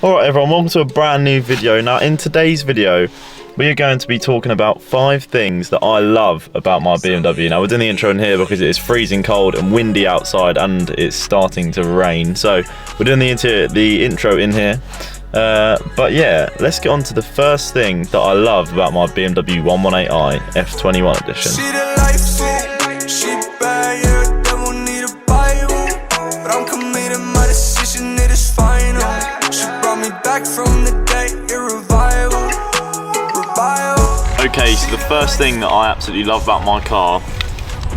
Alright everyone, welcome to a brand new video. Now in today's video, we are going to be talking about 5 things that I love about my BMW. Now we're doing the intro in here because it is freezing cold and windy outside and it's starting to rain. So we're doing the intro in here. But yeah, let's get on to the first thing that I love about my BMW 118i F21 edition. Okay, so the first thing that I absolutely love about my car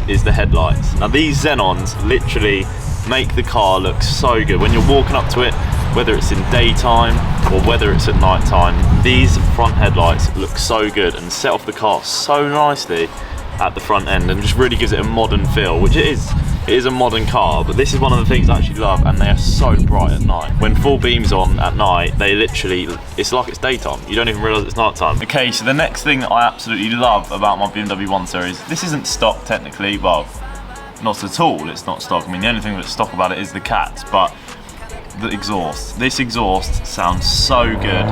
is the headlights. Now these Xenons literally make the car look so good. When you're walking up to it, whether it's in daytime or whether it's at night time, these front headlights look so good and set off the car so nicely at the front end and just really gives it a modern feel, which it is. It is a modern car, but this is one of the things I actually love, and they are so bright at night. When full beam's on at night, they literally, it's like it's daytime. You don't even realise it's night time. Okay, so the next thing that I absolutely love about my BMW 1 Series, this isn't stock technically, well, not at all, it's not stock. I mean, the only thing that's stock about it is the cats, but the exhaust. This exhaust sounds so good.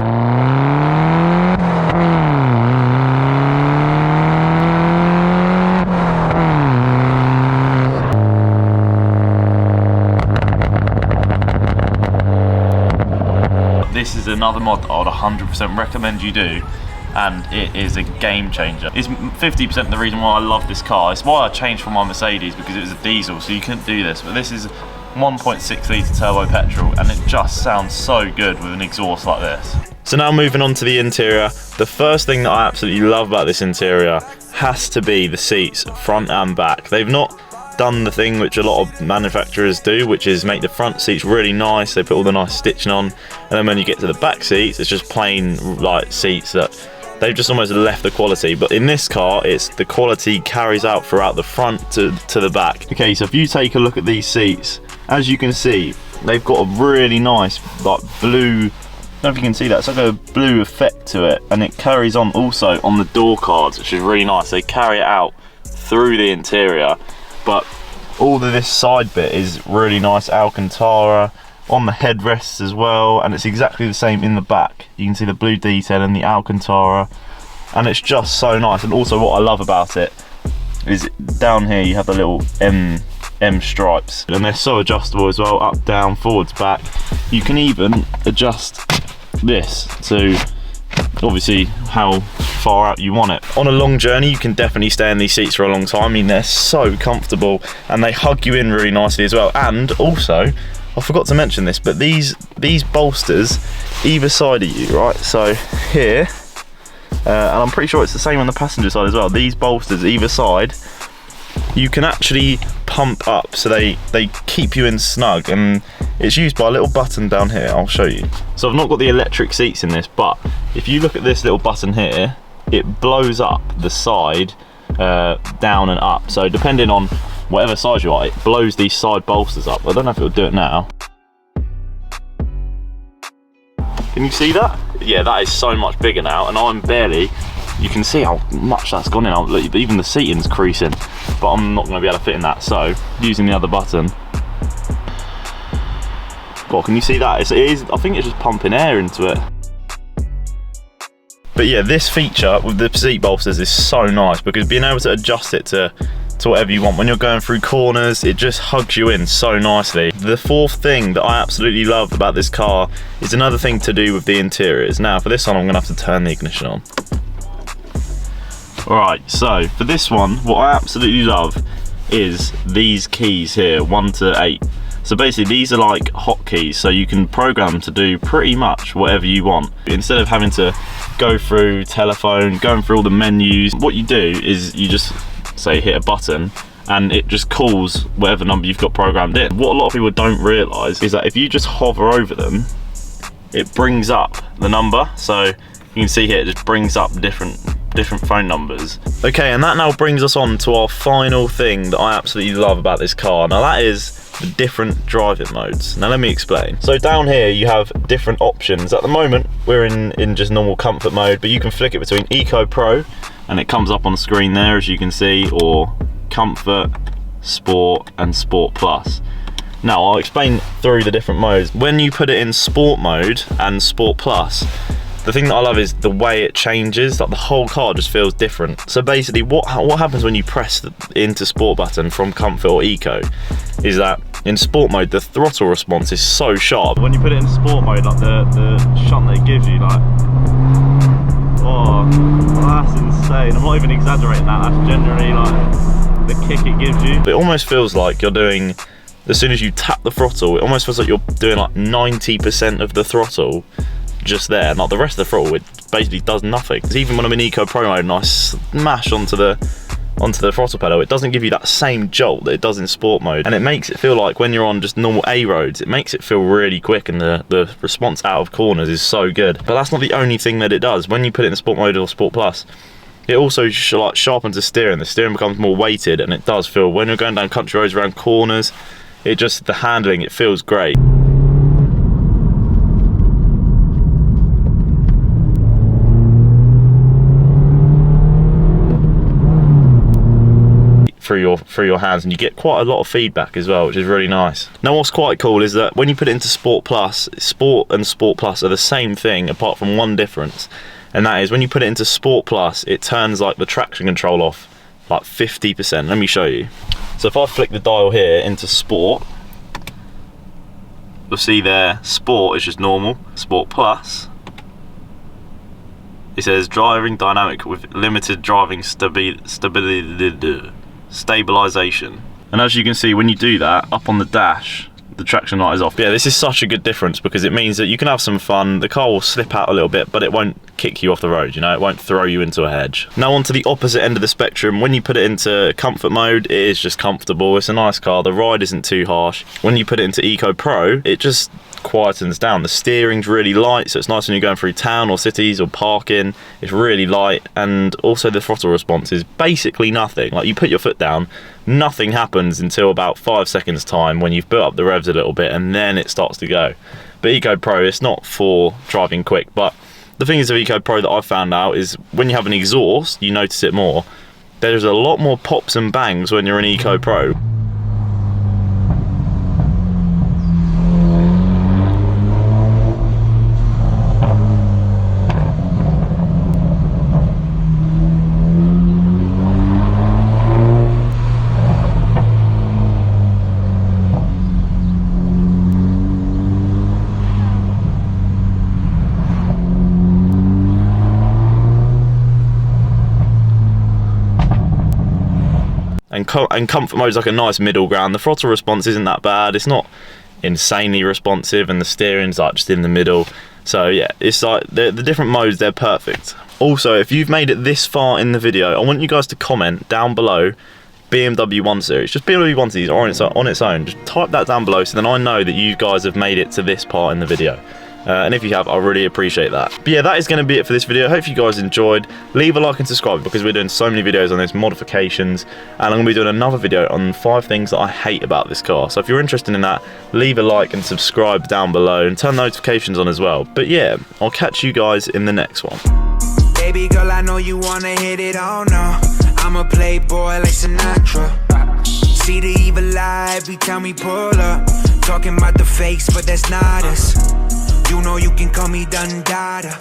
This is another mod that I would 100% recommend you do, and it is a game changer. It's 50% the reason why I love this car. It's why I changed from my Mercedes, because it was a diesel, so you couldn't do this. But this is 1.6 litre turbo petrol, and it just sounds so good with an exhaust like this. So now moving on to the interior, the first thing that I absolutely love about this interior has to be the seats, front and back. They've not done the thing which a lot of manufacturers do, which is make the front seats really nice. They put all the nice stitching on, and then when you get to the back seats, it's just plain like seats that they've just almost left the quality. But in this car, it's the quality carries out throughout the front to the back. Okay, so if you take a look at these seats, as you can see, they've got a really nice like blue, I don't know if you can see that, it's like a blue effect to it, and it carries on also on the door cards, which is really nice. They carry it out through the interior. But all of this side bit is really nice Alcantara on the headrests as well, and it's exactly the same in the back. You can see the blue detail and the Alcantara, and it's just so nice. And also what I love about it is down here you have the little M stripes, and they're so adjustable as well, up, down, forwards, back. You can even adjust this to obviously how far out you want it. On a long journey, you can definitely stay in these seats for a long time. I mean, they're so comfortable and they hug you in really nicely as well. And also, I forgot to mention this, but these bolsters either side of you, right? So here, and I'm pretty sure it's the same on the passenger side as well. These bolsters either side, you can actually pump up, so they keep you in snug, and it's used by a little button down here. I'll show you. So I've not got the electric seats in this, but if you look at this little button here, it blows up the side down and up. So depending on whatever size you are, it blows these side bolsters up. I don't know if it'll do it now. Can you see that? Yeah, that is so much bigger now, and I'm barely, you can see how much that's gone in. Even the seating's creasing, but I'm not going to be able to fit in that. So using the other button, God, can you see that? It is, I think it's just pumping air into it. But yeah, this feature with the seat bolsters is so nice, because being able to adjust it to whatever you want. When you're going through corners, it just hugs you in so nicely. The fourth thing that I absolutely love about this car is another thing to do with the interiors. Now for this one, I'm gonna have to turn the ignition on. Alright, so for this one, what I absolutely love is these keys here, 1 to 8. So basically these are like hotkeys, so you can program to do pretty much whatever you want. Instead of having to go through telephone, going through all the menus, what you do is you just say hit a button and it just calls whatever number you've got programmed in. What a lot of people don't realise is that if you just hover over them, it brings up the number. So you can see here, it just brings up different phone numbers. Okay, and that now brings us on to our final thing that I absolutely love about this car. Now that is the different driving modes. Now let me explain. So down here you have different options. At the moment we're in just normal comfort mode, but you can flick it between Eco Pro, and it comes up on the screen there as you can see, or Comfort, Sport and Sport Plus. Now I'll explain through the different modes. When you put it in sport mode and sport plus, the thing that I love is the way it changes. Like the whole car just feels different. So basically what happens when you press the into sport button from comfort or eco is that in sport mode the throttle response is so sharp. When you put it in sport mode, like the shunt that it gives you, like, oh, that's insane. I'm not even exaggerating that. That's generally like the kick it gives you. It almost feels like you're doing, as soon as you tap the throttle, it almost feels like you're doing like 90% of the throttle just there. Like the rest of the throttle, it basically does nothing. Because even when I'm in eco pro mode and I smash onto the throttle pedal, it doesn't give you that same jolt that it does in sport mode, and it makes it feel like when you're on just normal A roads, it makes it feel really quick, and the response out of corners is so good. But that's not the only thing that it does. When you put it in sport mode or sport plus, it also like sharpens the steering. The steering becomes more weighted, and it does feel, when you're going down country roads around corners, it just, the handling, it feels great. Through your hands, and you get quite a lot of feedback as well, which is really nice. Now what's quite cool is that when you put it into sport plus, sport and sport plus are the same thing apart from one difference, and that is when you put it into sport plus, it turns like the traction control off like 50%. Let me show you. So if I flick the dial here into sport, you'll see there sport is just normal. Sport plus, it says driving dynamic with limited driving stabilization. And as you can see, when you do that, up on the dash, the traction light is off. Yeah, this is such a good difference because it means that you can have some fun. The car will slip out a little bit, but it won't kick you off the road, you know, it won't throw you into a hedge. Now on to the opposite end of the spectrum. When you put it into comfort mode, it is just comfortable. It's a nice car, the ride isn't too harsh. When you put it into Eco Pro, it just quietens down. The steering's really light, so it's nice when you're going through town or cities or parking. It's really light, and also the throttle response is basically nothing. Like you put your foot down, nothing happens until about 5 seconds time when you've built up the revs a little bit, and then it starts to go. But Eco Pro, it's not for driving quick, but the thing is with Eco Pro that I've found out is when you have an exhaust, you notice it more. There's a lot more pops and bangs when you're in Eco Pro. And comfort mode is like a nice middle ground. The throttle response isn't that bad. It's not insanely responsive, and the steering's like just in the middle. So yeah, it's like the different modes, they're perfect. Also, if you've made it this far in the video, I want you guys to comment down below BMW 1 Series, just BMW 1 Series or on its own. Just type that down below so then I know that you guys have made it to this part in the video. And if you have, I really appreciate that. But yeah, that is going to be it for this video. Hope you guys enjoyed. Leave a like and subscribe because we're doing so many videos on this, modifications, and I'm going to be doing another video on 5 things that I hate about this car. So if you're interested in that, leave a like and subscribe down below and turn notifications on as well. But yeah, I'll catch you guys in the next one. Baby girl, I know you want to hit it all now. I'm a playboy like Sinatra. See the evil eye every time we pull up. Talking about the fakes, but that's not us. You know you can call me Dundada.